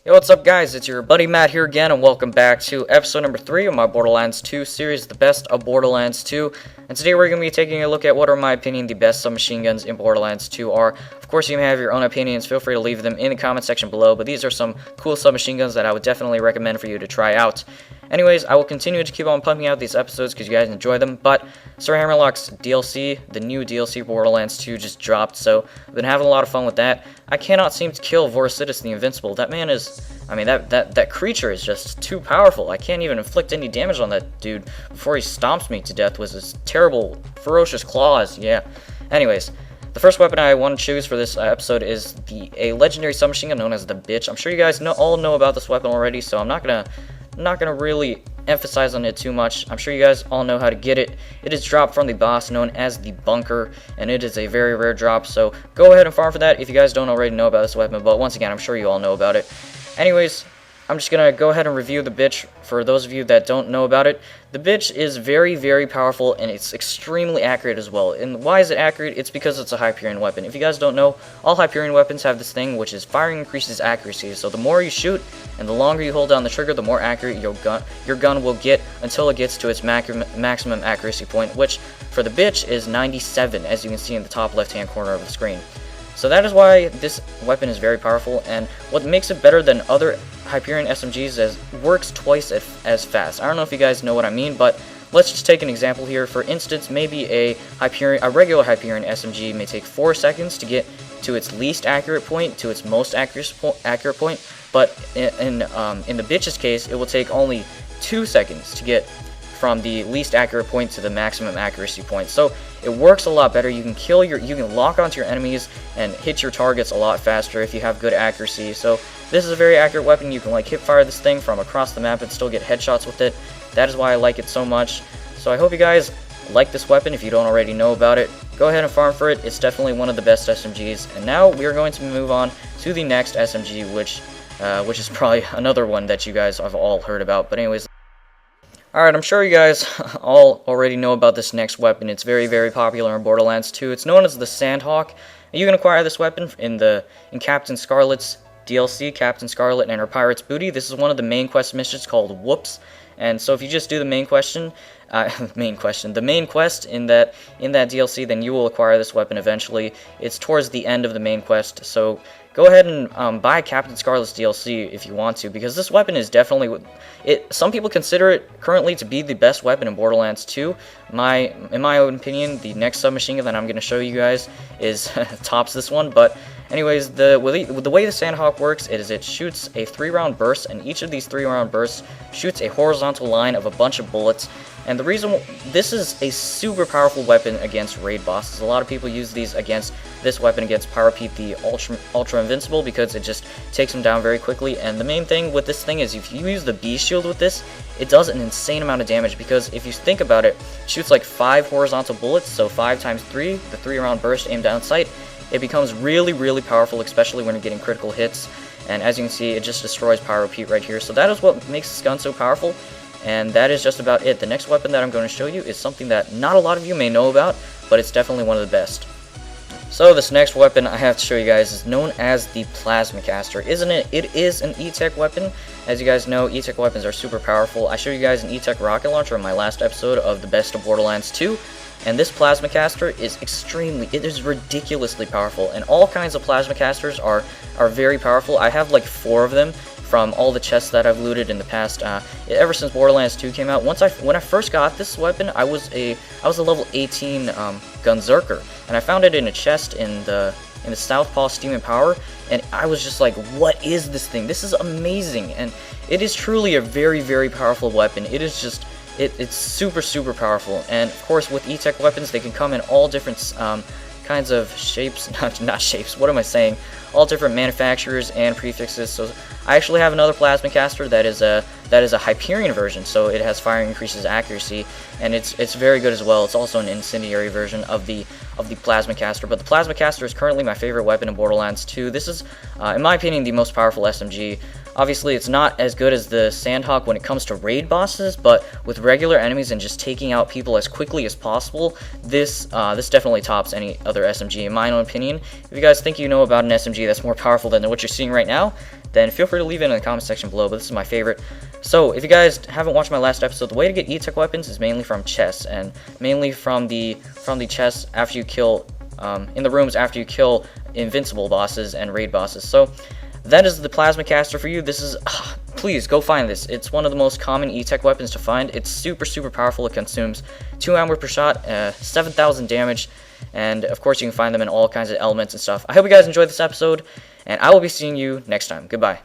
Yo, what's up guys, it's your buddy Matt here again, and welcome back to episode number 3 of my Borderlands 2 series, the best of Borderlands 2, and today we're going to be taking a look at what are, in my opinion, the best submachine guns in Borderlands 2 are. Of course, you may have your own opinions, feel free to leave them in the comment section below, but these are some cool submachine guns that I would definitely recommend for you to try out. Anyways, I will continue to keep on pumping out these episodes because you guys enjoy them, but Sir Hammerlock's DLC, the new DLC Borderlands 2 just dropped, so I've been having a lot of fun with that. I cannot seem to kill Vorcitus the Invincible. That man is, that creature is just too powerful. I can't even inflict any damage on that dude before he stomps me to death with his terrible, ferocious claws. Yeah. Anyways, the first weapon I want to choose for this episode is a legendary submachine gun known as the Bitch. I'm sure you guys all know about this weapon already, so I'm not gonna really emphasize on it too much. I'm sure you guys all know how to get it. It is dropped from the boss known as the Bunker, and it is a very rare drop, so go ahead and farm for that if you guys don't already know about this weapon, but once again, I'm sure you all know about it. Anyways, I'm just gonna go ahead and review the Bitch for those of you that don't know about it. The Bitch is very, very powerful, and it's extremely accurate as well. And why is it accurate? It's because it's a Hyperion weapon. If you guys don't know, all Hyperion weapons have this thing, which is firing increases accuracy. So the more you shoot, and the longer you hold down the trigger, the more accurate your gun will get until it gets to its maximum accuracy point, which for the Bitch is 97, as you can see in the top left-hand corner of the screen. So that is why this weapon is very powerful, and what makes it better than other Hyperion SMGs is it works twice as fast. I don't know if you guys know what I mean, but let's just take an example here. For instance, maybe a regular Hyperion SMG may take 4 seconds to get to its least accurate point to its most accurate point, but in the Bitch's case, it will take only 2 seconds to get from the least accurate point to the maximum accuracy point. So it works a lot better. You can lock onto your enemies and hit your targets a lot faster if you have good accuracy. So this is a very accurate weapon. You can like hip fire this thing from across the map and still get headshots with it. That is why I like it so much. So I hope you guys like this weapon. If you don't already know about it, go ahead and farm for it. It's definitely one of the best SMGs. And now we are going to move on to the next SMG, which is probably another one that you guys have all heard about. But anyways, alright, I'm sure you guys all already know about this next weapon. It's very, very popular in Borderlands 2. It's known as the Sandhawk. You can acquire this weapon in Captain Scarlet's DLC, Captain Scarlet and her Pirate's Booty. This is one of the main quest missions called Whoops. And so if you just do the main quest in that DLC, then you will acquire this weapon eventually. It's towards the end of the main quest, so go ahead and buy Captain Scarlet's DLC if you want to, because this weapon is definitely some people consider it currently to be the best weapon in Borderlands 2. In my own opinion, the next submachine gun that I'm going to show you guys is tops this one. But anyways, the way the Sandhawk works is it shoots a 3-round burst, and each of these 3-round bursts shoots a horizontal line of a bunch of bullets. And the reason this is a super powerful weapon against raid bosses. A lot of people use this weapon against Pyropete the Ultra Invincible because it just takes them down very quickly. And the main thing with this thing is if you use the B shield with this, it does an insane amount of damage, because if you think about it, it shoots like 5 horizontal bullets, so 5 times 3, the 3-round burst aimed down sight. It becomes really, really powerful, especially when you're getting critical hits. And as you can see, it just destroys Pyropete right here. So that is what makes this gun so powerful. And that is just about it. The next weapon that I'm going to show you is something that not a lot of you may know about, but it's definitely one of the best. So this next weapon I have to show you guys is known as the Plasmacaster. It is an E-Tech weapon. As you guys know, E-Tech weapons are super powerful. I showed you guys an E-Tech rocket launcher in my last episode of the best of Borderlands 2. And this Plasmacaster is ridiculously powerful. And all kinds of Plasmacasters are very powerful. I have like 4 of them from all the chests that I've looted in the past, ever since Borderlands 2 came out. When I first got this weapon, I was a level 18 Gunzerker, and I found it in a chest in the Southpaw Steam and Power, and I was just like, what is this thing? This is amazing, and it is truly a very, very powerful weapon. It is just, it's super, super powerful. And of course, with E-Tech weapons, they can come in all different kinds of shapes, not shapes, what am I saying? All different manufacturers and prefixes. So I actually have another Plasmacaster that is a Hyperion version, so it has firing increases accuracy, and it's very good as well. It's also an incendiary version of the Plasmacaster, but the Plasmacaster is currently my favorite weapon in Borderlands 2. This is, in my opinion, the most powerful SMG. Obviously, it's not as good as the Sandhawk when it comes to raid bosses, but with regular enemies and just taking out people as quickly as possible, this definitely tops any other SMG in my own opinion. If you guys think you know about an SMG that's more powerful than what you're seeing right now, then feel free to leave it in the comment section below, but this is my favorite. So if you guys haven't watched my last episode, the way to get E-Tech weapons is mainly from chests, and mainly from the chests after you kill, in the rooms after you kill invincible bosses and raid bosses. So that is the plasma caster for you. This is, please go find this. It's one of the most common E-Tech weapons to find. It's super powerful. It consumes 2 ammo per shot, 7,000 damage, and of course you can find them in all kinds of elements and stuff. I hope you guys enjoyed this episode, and I will be seeing you next time. Goodbye.